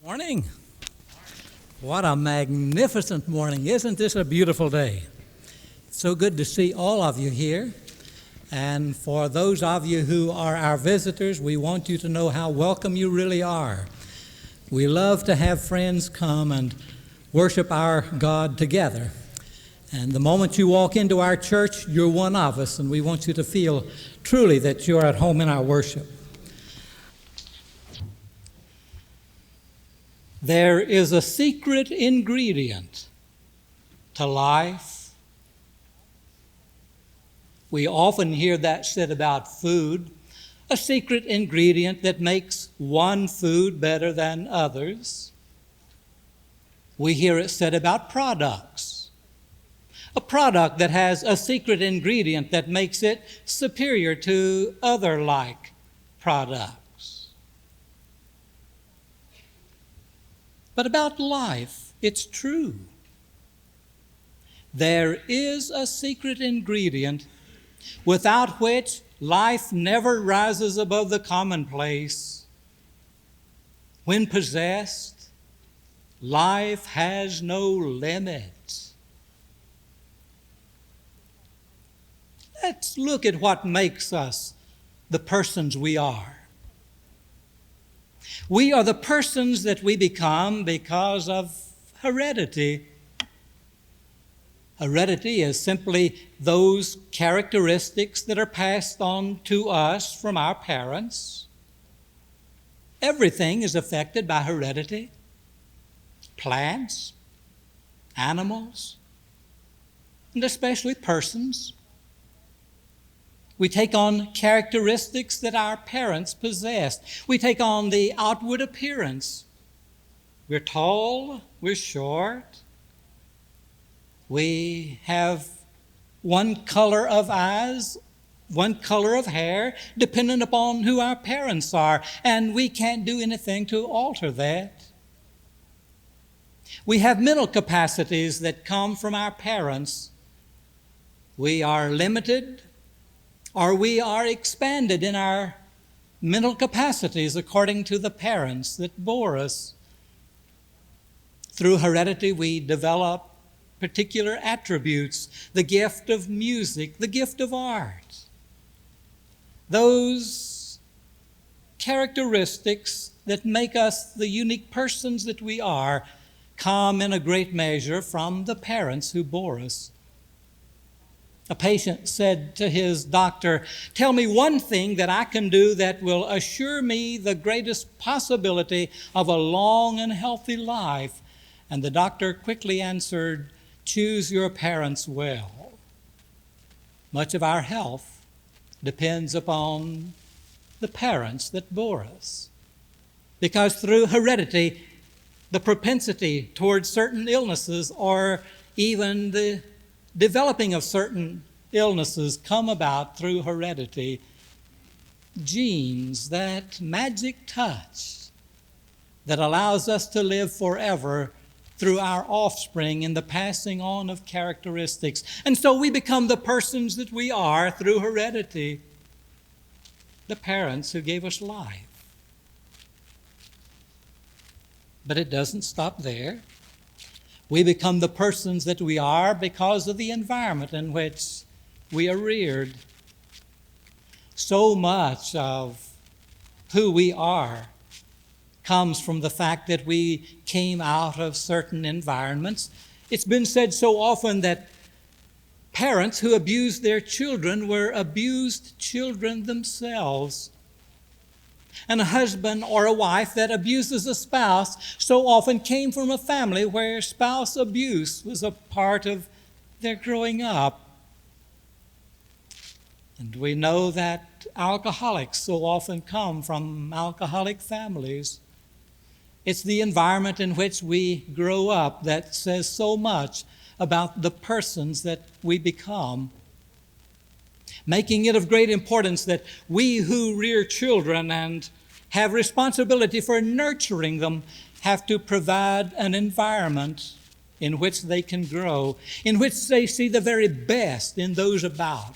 Morning. What a magnificent morning. Isn't this a beautiful day? It's so good to see all of you here. And for those of you who are our visitors, we want you to know how welcome you really are. We love to have friends come and worship our God together. And the moment you walk into our church, you're one of us, and we want you to feel truly that you're at home in our worship. There is a secret ingredient to life. We often hear that said about food, a secret ingredient that makes one food better than others. We hear it said about products, a product that has a secret ingredient that makes it superior to other like products. But about life, it's true. There is a secret ingredient without which life never rises above the commonplace. When possessed, life has no limit. Let's look at what makes us the persons we are. We are the persons that we become because of heredity. Heredity is simply those characteristics that are passed on to us from our parents. Everything is affected by heredity. Plants, animals, and especially persons. We take on characteristics that our parents possessed. We take on the outward appearance. We're tall, we're short. We have one color of eyes, one color of hair, dependent upon who our parents are, and we can't do anything to alter that. We have mental capacities that come from our parents. We are limited, or we are expanded in our mental capacities according to the parents that bore us. Through heredity, we develop particular attributes, the gift of music, the gift of art. Those characteristics that make us the unique persons that we are come in a great measure from the parents who bore us. A patient said to his doctor, "Tell me one thing that I can do that will assure me the greatest possibility of a long and healthy life." And the doctor quickly answered, "Choose your parents well." Much of our health depends upon the parents that bore us. Because through heredity, the propensity towards certain illnesses or even the developing of certain illnesses come about through heredity. Genes, that magic touch that allows us to live forever through our offspring in the passing on of characteristics. And so we become the persons that we are through heredity, the parents who gave us life. But it doesn't stop there. We become the persons that we are because of the environment in which we are reared. So much of who we are comes from the fact that we came out of certain environments. It's been said so often that parents who abused their children were abused children themselves. And a husband or a wife that abuses a spouse so often came from a family where spouse abuse was a part of their growing up. And we know that alcoholics so often come from alcoholic families. It's the environment in which we grow up that says so much about the persons that we become, making it of great importance that we who rear children and have responsibility for nurturing them have to provide an environment in which they can grow, in which they see the very best in those about,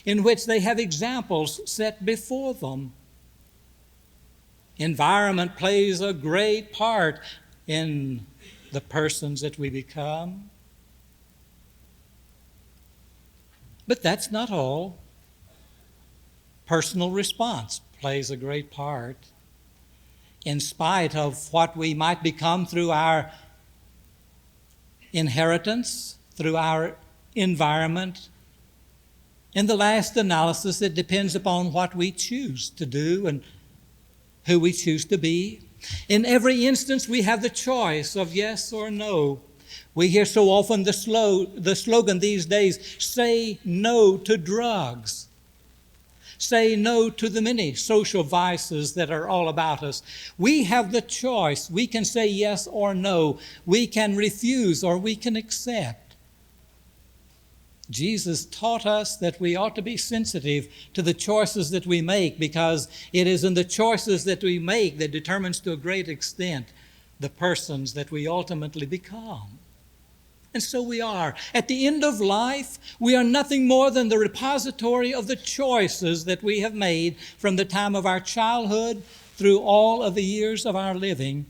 in which they have examples set before them. Environment plays a great part in the persons that we become. But that's not all. Personal response plays a great part. In spite of what we might become through our inheritance, through our environment, in the last analysis, it depends upon what we choose to do and who we choose to be. In every instance, we have the choice of yes or no. We hear so often the slogan these days, say no to drugs. Say no to the many social vices that are all about us. We have the choice. We can say yes or no. We can refuse or we can accept. Jesus taught us that we ought to be sensitive to the choices that we make, because it is in the choices that we make that determines to a great extent the persons that we ultimately become. And so we are. At the end of life, we are nothing more than the repository of the choices that we have made from the time of our childhood through all of the years of our living.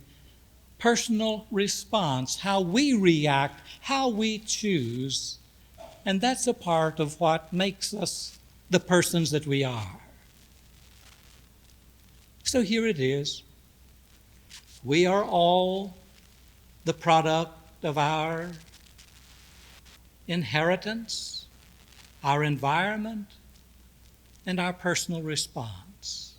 Personal response, how we react, how we choose. And that's a part of what makes us the persons that we are. So here it is. We are all the product of our inheritance, our environment, and our personal response.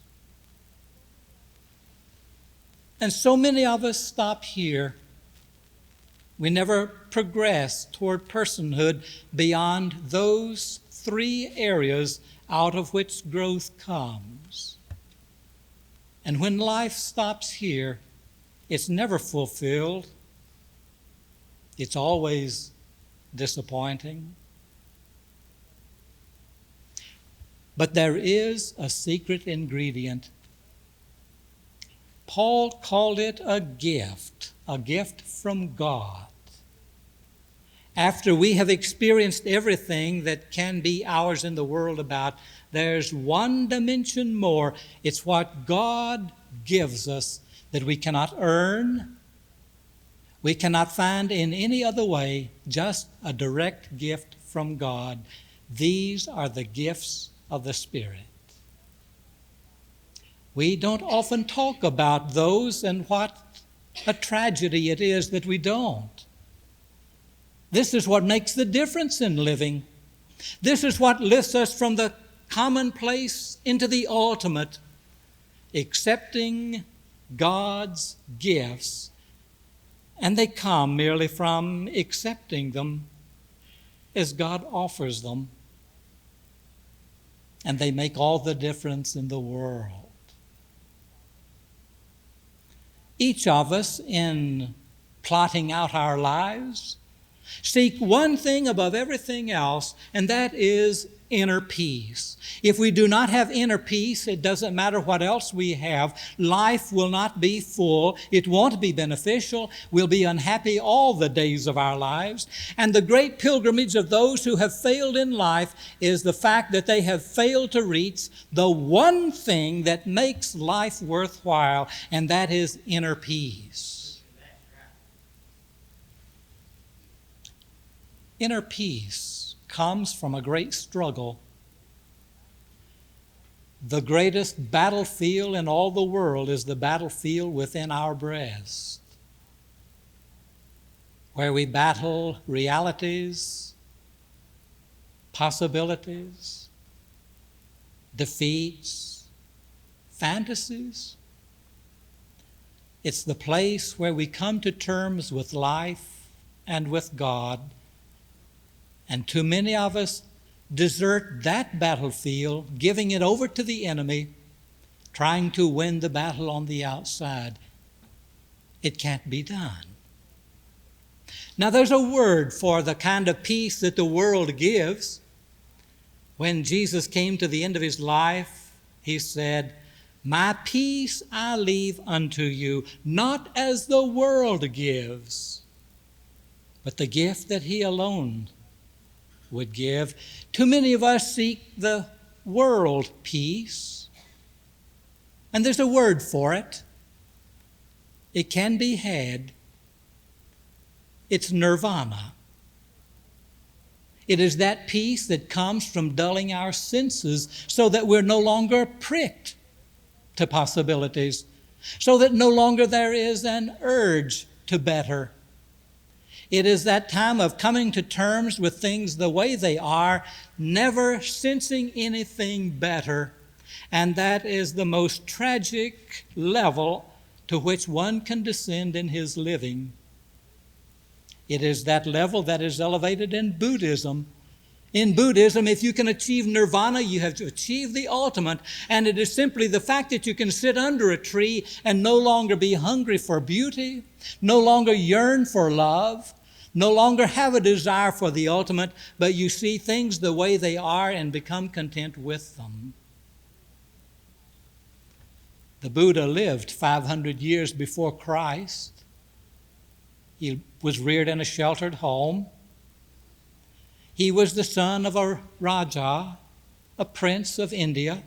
And so many of us stop here. We never progress toward personhood beyond those three areas out of which growth comes. And when life stops here, it's never fulfilled. It's always disappointing. But there is a secret ingredient. Paul called it a gift from God. After we have experienced everything that can be ours in the world about, there's one dimension more. It's what God gives us that we cannot earn, we cannot find in any other way, just a direct gift from God. These are the gifts of the Spirit. We don't often talk about those, and what a tragedy it is that we don't. This is what makes the difference in living. This is what lifts us from the commonplace into the ultimate, accepting God's gifts. And they come merely from accepting them as God offers them. And they make all the difference in the world. Each of us, in plotting out our lives, seek one thing above everything else, and that is inner peace. If we do not have inner peace, it doesn't matter what else we have. Life will not be full. It won't be beneficial. We'll be unhappy all the days of our lives. And the great pilgrimage of those who have failed in life is the fact that they have failed to reach the one thing that makes life worthwhile, and that is inner peace. Inner peace comes from a great struggle. The greatest battlefield in all the world is the battlefield within our breast, where we battle realities, possibilities, defeats, fantasies. It's the place where we come to terms with life and with God. And too many of us desert that battlefield, giving it over to the enemy, trying to win the battle on the outside. It can't be done. Now, there's a word for the kind of peace that the world gives. When Jesus came to the end of his life, he said, "My peace I leave unto you, not as the world gives," but the gift that he alone would give. Too many of us seek the world peace. And there's a word for it. It can be had. It's nirvana. It is that peace that comes from dulling our senses so that we're no longer pricked to possibilities, so that no longer there is an urge to better. It is that time of coming to terms with things the way they are, never sensing anything better. And that is the most tragic level to which one can descend in his living. It is that level that is elevated in Buddhism. In Buddhism, if you can achieve nirvana, you have achieved the ultimate, and it is simply the fact that you can sit under a tree and no longer be hungry for beauty, no longer yearn for love, no longer have a desire for the ultimate, but you see things the way they are and become content with them. The Buddha lived 500 years before Christ. He was reared in a sheltered home. He was the son of a Raja, a prince of India.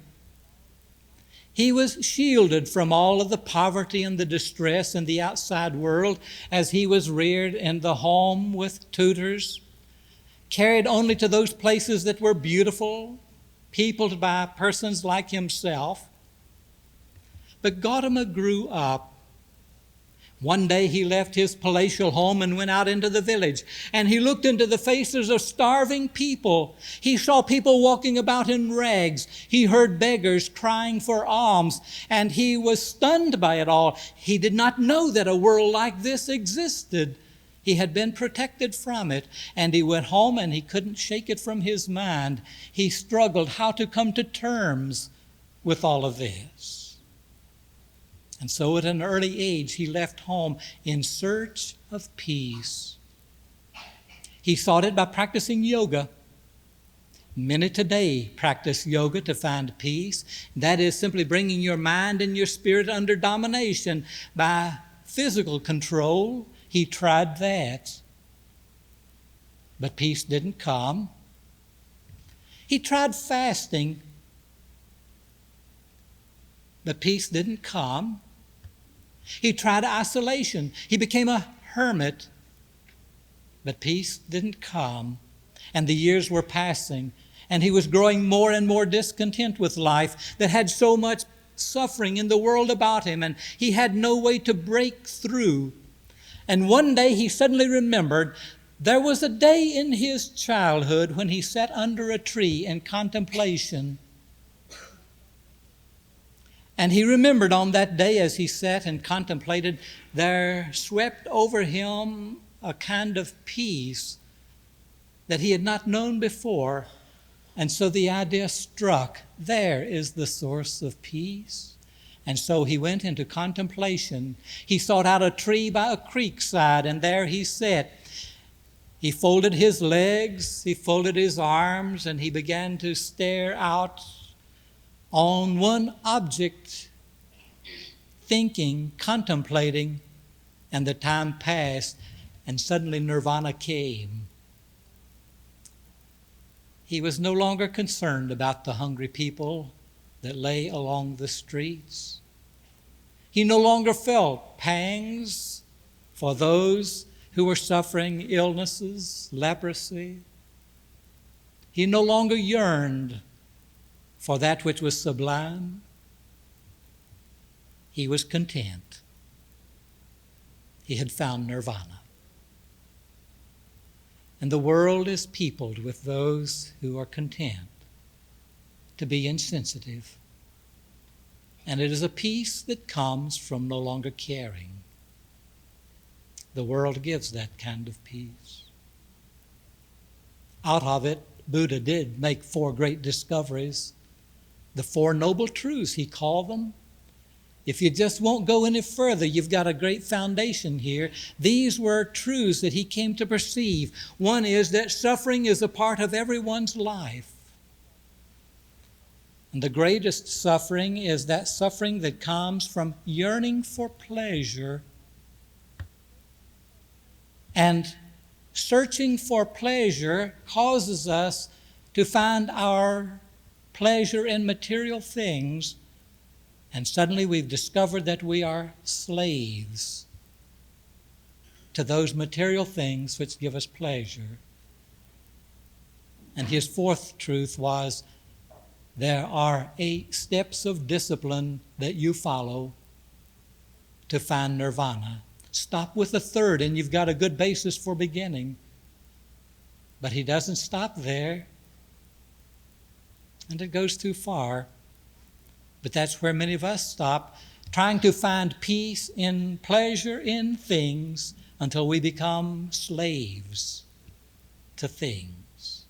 He was shielded from all of the poverty and the distress in the outside world as he was reared in the home with tutors, carried only to those places that were beautiful, peopled by persons like himself. But Gautama grew up. One day he left his palatial home and went out into the village, and he looked into the faces of starving people. He saw people walking about in rags. He heard beggars crying for alms, and he was stunned by it all. He did not know that a world like this existed. He had been protected from it, and he went home and he couldn't shake it from his mind. He struggled how to come to terms with all of this. And so at an early age, he left home in search of peace. He sought it by practicing yoga. Many today practice yoga to find peace. That is simply bringing your mind and your spirit under domination by physical control. He tried that, but peace didn't come. He tried fasting, but peace didn't come. He tried isolation. He became a hermit, but peace didn't come. And the years were passing, and he was growing more and more discontent with life that had so much suffering in the world about him, and he had no way to break through. And one day he suddenly remembered there was a day in his childhood when he sat under a tree in contemplation. And he remembered on that day as he sat and contemplated, there swept over him a kind of peace that he had not known before. And so the idea struck, there is the source of peace. And so he went into contemplation. He sought out a tree by a creek side, and there he sat. He folded his legs, he folded his arms, and he began to stare out on one object, thinking, contemplating, and the time passed, and suddenly nirvana came. He was no longer concerned about the hungry people that lay along the streets. He no longer felt pangs for those who were suffering illnesses, leprosy. He no longer yearned for that which was sublime. He was content. He had found nirvana. And the world is peopled with those who are content to be insensitive. And it is a peace that comes from no longer caring. The world gives that kind of peace. Out of it, Buddha did make 4 great discoveries. The 4 noble truths, he called them. If you just won't go any further, you've got a great foundation here. These were truths that he came to perceive. One is that suffering is a part of everyone's life. And the greatest suffering is that suffering that comes from yearning for pleasure. And searching for pleasure causes us to find our pleasure in material things And suddenly we've discovered that we are slaves to those material things which give us pleasure. And his fourth truth was, there are 8 steps of discipline that you follow to find nirvana. Stop with the third and you've got a good basis for beginning. But he doesn't stop there. And it goes too far. But that's where many of us stop, trying to find peace in pleasure in things until we become slaves to things.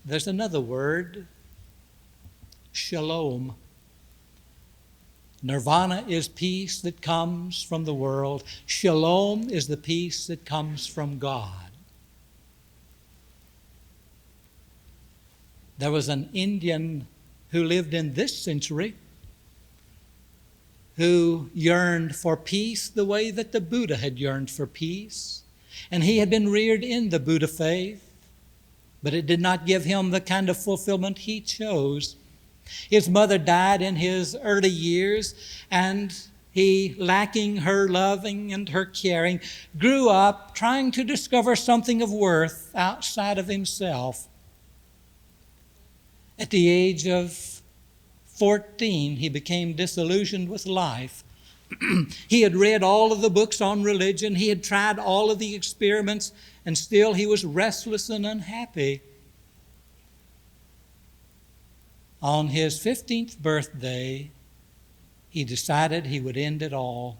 There's another word, shalom. Nirvana is peace that comes from the world. Shalom is the peace that comes from God. There was an Indian who lived in this century who yearned for peace the way that the Buddha had yearned for peace. And he had been reared in the Buddha faith, but it did not give him the kind of fulfillment he chose. His mother died in his early years, and he, lacking her loving and her caring, grew up trying to discover something of worth outside of himself. At the age of 14, he became disillusioned with life. He had read all of the books on religion. He had tried all of the experiments, and still he was restless and unhappy. On his 15th birthday, he decided he would end it all.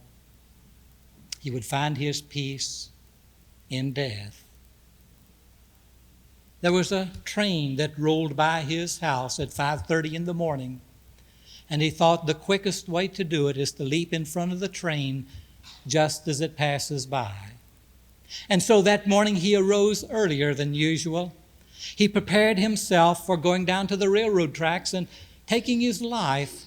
He would find his peace in death. There was a train that rolled by his house at 5:30 in the morning, and he thought the quickest way to do it is to leap in front of the train just as it passes by. And so that morning he arose earlier than usual. He prepared himself for going down to the railroad tracks and taking his life.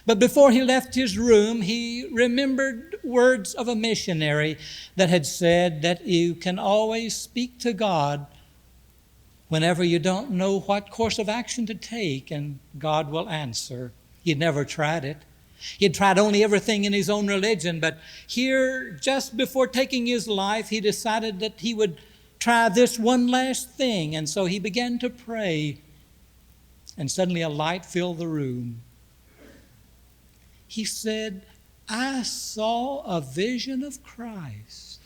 But before he left his room, he remembered words of a missionary that had said that you can always speak to God whenever you don't know what course of action to take, and God will answer. He'd never tried it. He'd tried only everything in his own religion, but here, just before taking his life, he decided that he would try this one last thing, and so he began to pray, and suddenly a light filled the room. He said, I saw a vision of Christ,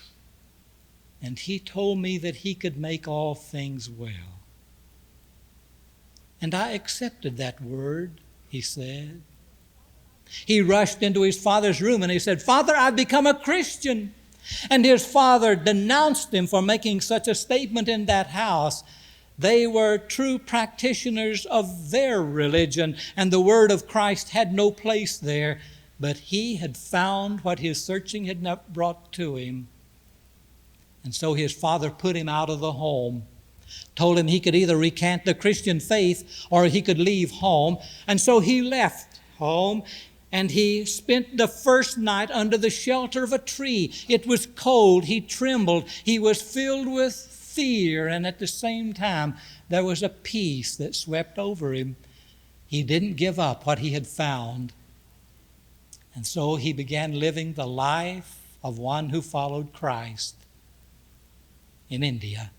and he told me that he could make all things well. And I accepted that word, he said. He rushed into his father's room and he said, Father, I've become a Christian. And his father denounced him for making such a statement in that house. They were true practitioners of their religion, and the word of Christ had no place there. But he had found what his searching had not brought to him. And so his father put him out of the home, told him he could either recant the Christian faith or he could leave home. And so he left home, and he spent the first night under the shelter of a tree. It was cold. He trembled. He was filled with fear, and at the same time, there was a peace that swept over him. He didn't give up what he had found. And so he began living the life of one who followed Christ in India.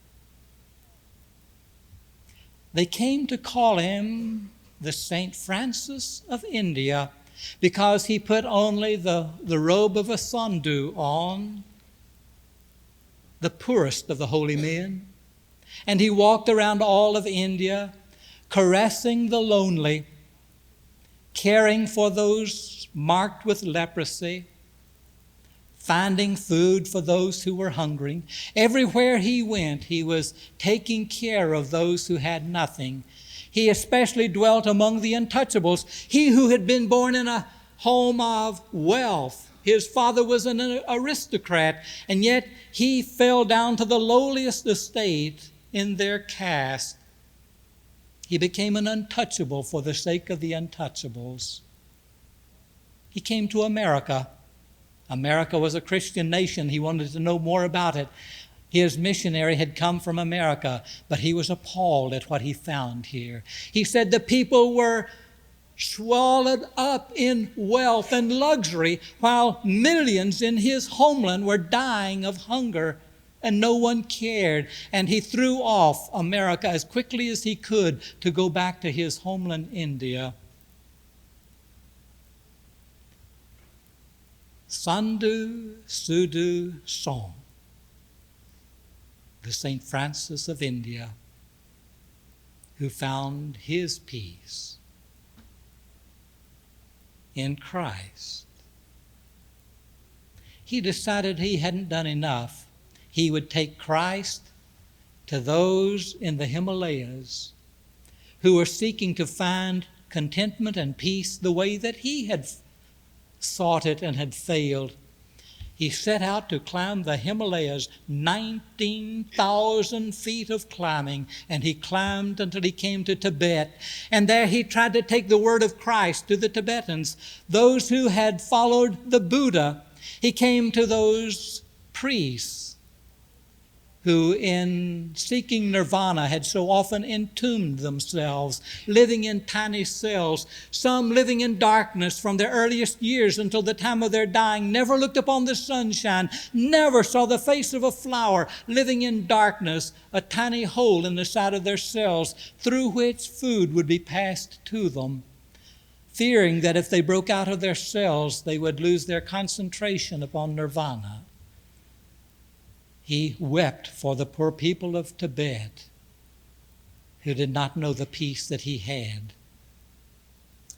They came to call him the St. Francis of India because he put only the robe of a Sandhu on, the poorest of the holy men. And he walked around all of India, caressing the lonely, caring for those marked with leprosy, finding food for those who were hungry. Everywhere he went, he was taking care of those who had nothing. He especially dwelt among the untouchables. He who had been born in a home of wealth, his father was an aristocrat, and yet he fell down to the lowliest estate in their caste. He became an untouchable for the sake of the untouchables. He came to America. America was a Christian nation. He wanted to know more about it. His missionary had come from America, but he was appalled at what he found here. He said the people were swallowed up in wealth and luxury, while millions in his homeland were dying of hunger, and no one cared. And he threw off America as quickly as he could to go back to his homeland, India. Sadhu Sudhu Song, the St. Francis of India, who found his peace in Christ. He decided he hadn't done enough. He would take Christ to those in the Himalayas who were seeking to find contentment and peace the way that he had sought it and had failed. He set out to climb the Himalayas, 19,000 feet of climbing, and he climbed until he came to Tibet. And there he tried to take the word of Christ to the Tibetans, those who had followed the Buddha. He came to those priests who in seeking nirvana had so often entombed themselves, living in tiny cells, some living in darkness from their earliest years until the time of their dying, never looked upon the sunshine, never saw the face of a flower, living in darkness, a tiny hole in the side of their cells through which food would be passed to them, fearing that if they broke out of their cells, they would lose their concentration upon nirvana. He wept for the poor people of Tibet who did not know the peace that he had.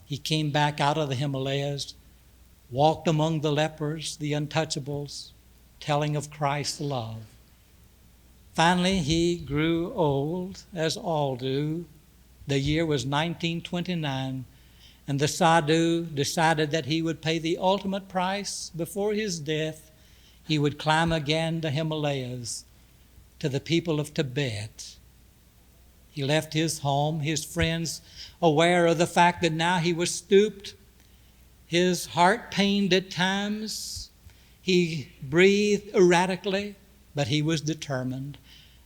He came back out of the Himalayas, walked among the lepers, the untouchables, telling of Christ's love. Finally, he grew old, as all do. The year was 1929, and the sadhu decided that he would pay the ultimate price before his death. He would climb again the Himalayas to the people of Tibet. He left his home, his friends aware of the fact that now he was stooped, his heart pained at times. He breathed erratically, but he was determined.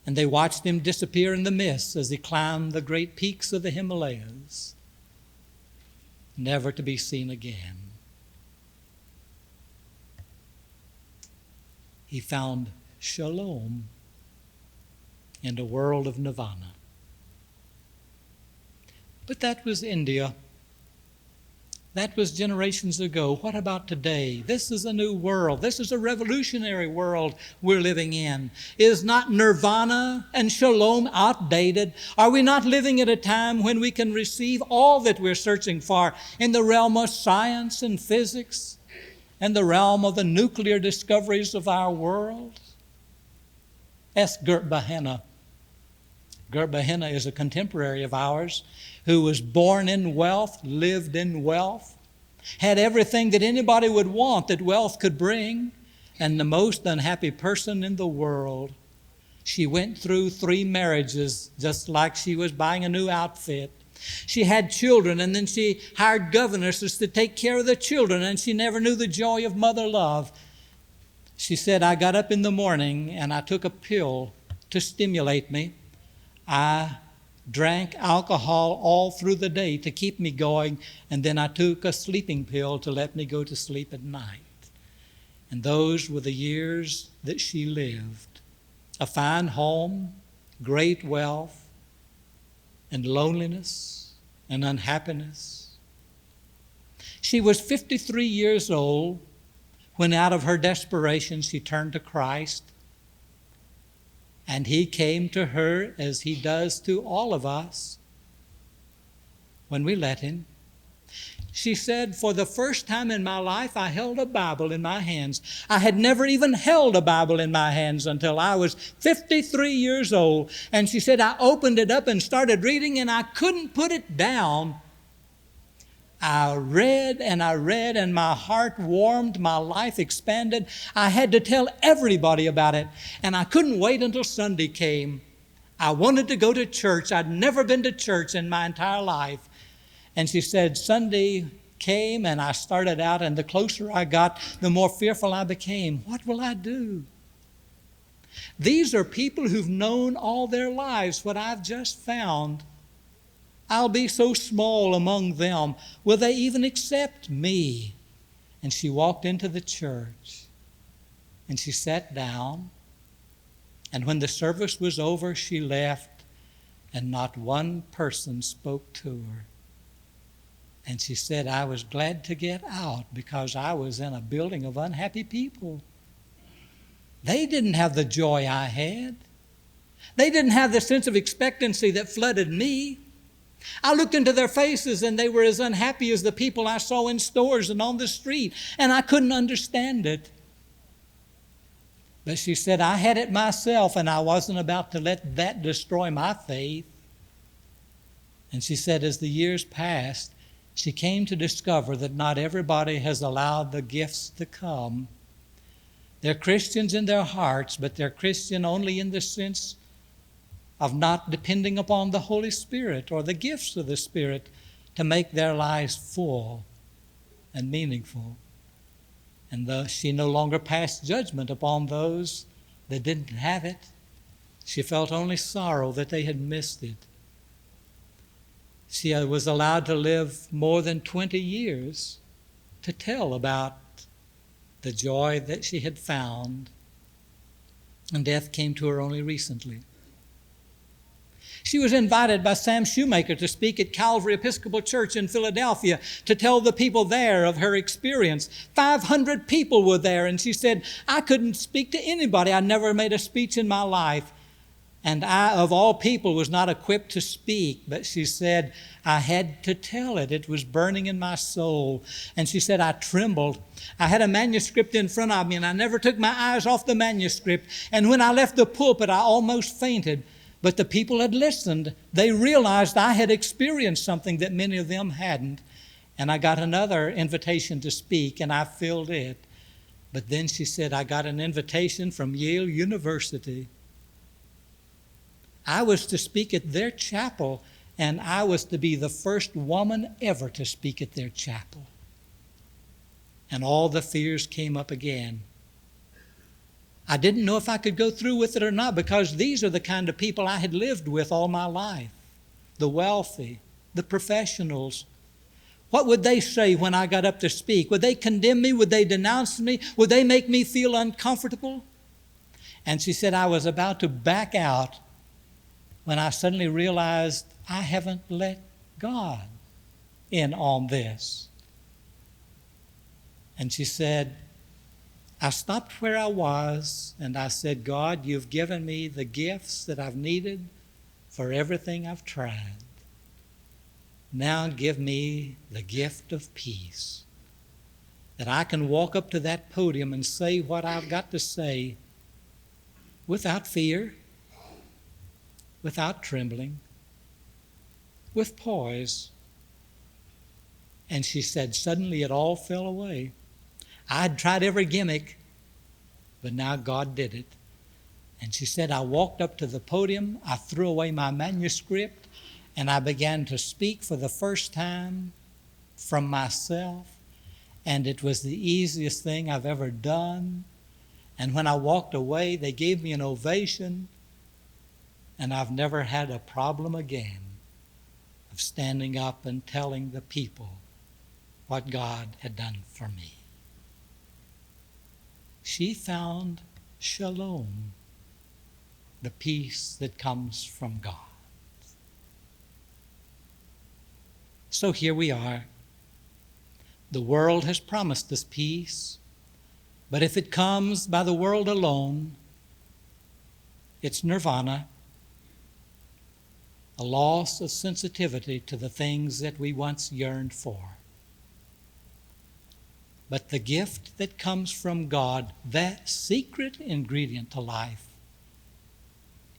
And they watched him disappear in the mist as he climbed the great peaks of the Himalayas, never to be seen again. He found shalom in a world of nirvana. But that was India. That was generations ago. What about today? This is a new world. This is a revolutionary world we're living in. Is not nirvana and shalom outdated? Are we not living at a time when we can receive all that we're searching for in the realm of science and physics and the realm of the nuclear discoveries of our world? Ask Gert Bahena. Gert Bahena is a contemporary of ours who was born in wealth, lived in wealth, had everything that anybody would want that wealth could bring, and the most unhappy person in the world. She went through 3 marriages just like she was buying a new outfit. She had children, and then she hired governesses to take care of the children, and she never knew the joy of mother love. She said, I got up in the morning and I took a pill to stimulate me. I drank alcohol all through the day to keep me going, and then I took a sleeping pill to let me go to sleep at night. And those were the years that she lived. A fine home, great wealth, and loneliness and unhappiness. She was 53 years old when out of her desperation she turned to Christ. And he came to her as he does to all of us when we let him. She said, for the first time in my life, I held a Bible in my hands. I had never even held a Bible in my hands until I was 53 years old. And she said, I opened it up and started reading, and I couldn't put it down. I read, and my heart warmed, my life expanded. I had to tell everybody about it, and I couldn't wait until Sunday came. I wanted to go to church. I'd never been to church in my entire life. And she said, Sunday came, and I started out, and the closer I got, the more fearful I became. What will I do? These are people who've known all their lives what I've just found. I'll be so small among them. Will they even accept me? And she walked into the church and she sat down. And when the service was over, she left and not one person spoke to her. And she said, I was glad to get out because I was in a building of unhappy people. They didn't have the joy I had. They didn't have the sense of expectancy that flooded me. I looked into their faces and they were as unhappy as the people I saw in stores and on the street, and I couldn't understand it. But she said, I had it myself and I wasn't about to let that destroy my faith. And she said, as the years passed, she came to discover that not everybody has allowed the gifts to come. They're Christians in their hearts, but they're Christian only in the sense of not depending upon the Holy Spirit or the gifts of the Spirit to make their lives full and meaningful. And thus she no longer passed judgment upon those that didn't have it. She felt only sorrow that they had missed it. She was allowed to live more than 20 years to tell about the joy that she had found, and death came to her only recently. She was invited by Sam Shoemaker to speak at Calvary Episcopal Church in Philadelphia to tell the people there of her experience. 500 people were there, and she said, I couldn't speak to anybody. I never made a speech in my life. And I, of all people, was not equipped to speak. But she said, I had to tell it. It was burning in my soul. And she said, I trembled. I had a manuscript in front of me, and I never took my eyes off the manuscript. And when I left the pulpit, I almost fainted. But the people had listened. They realized I had experienced something that many of them hadn't. And I got another invitation to speak, and I filled it. But then she said, I got an invitation from Yale University. I was to speak at their chapel, and I was to be the first woman ever to speak at their chapel. And all the fears came up again. I didn't know if I could go through with it or not, because these are the kind of people I had lived with all my life. The wealthy, the professionals. What would they say when I got up to speak? Would they condemn me? Would they denounce me? Would they make me feel uncomfortable? And she said I was about to back out when I suddenly realized I haven't let God in on this. And she said, I stopped where I was and I said, God, you've given me the gifts that I've needed for everything I've tried. Now give me the gift of peace, that I can walk up to that podium and say what I've got to say without fear, without trembling, with poise. And she said, suddenly it all fell away. I'd tried every gimmick, but now God did it. And she said, I walked up to the podium, I threw away my manuscript, and I began to speak for the first time from myself. And it was the easiest thing I've ever done. And when I walked away, they gave me an ovation, and I've never had a problem again of standing up and telling the people what God had done for me. She found shalom, the peace that comes from God. So here we are. The world has promised us peace, but if it comes by the world alone, it's nirvana, a loss of sensitivity to the things that we once yearned for. But the gift that comes from God, that secret ingredient to life,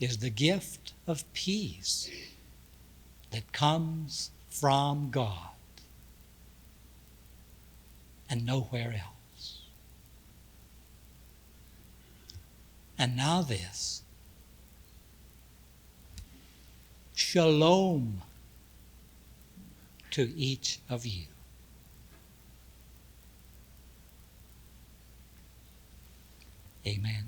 is the gift of peace that comes from God and nowhere else. And now this. Shalom to each of you. Amen.